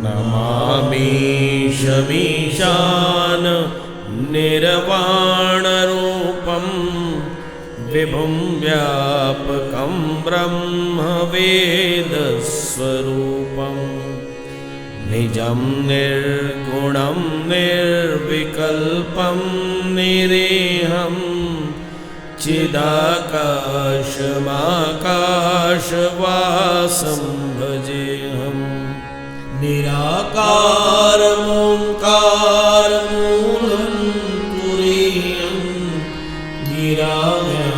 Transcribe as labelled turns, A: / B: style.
A: नमामीशमीशान निर्वाणरूपं विभुं व्यापकं ब्रह्मवेदस्वरूपं निजं निर्गुणं निर्विकल्पं निरेहं चिदाकाशमाकाशवासं भजेऽहं निराकारमोङ्कारमूलं तुरीयं गिराव्यानगोतीतमीशं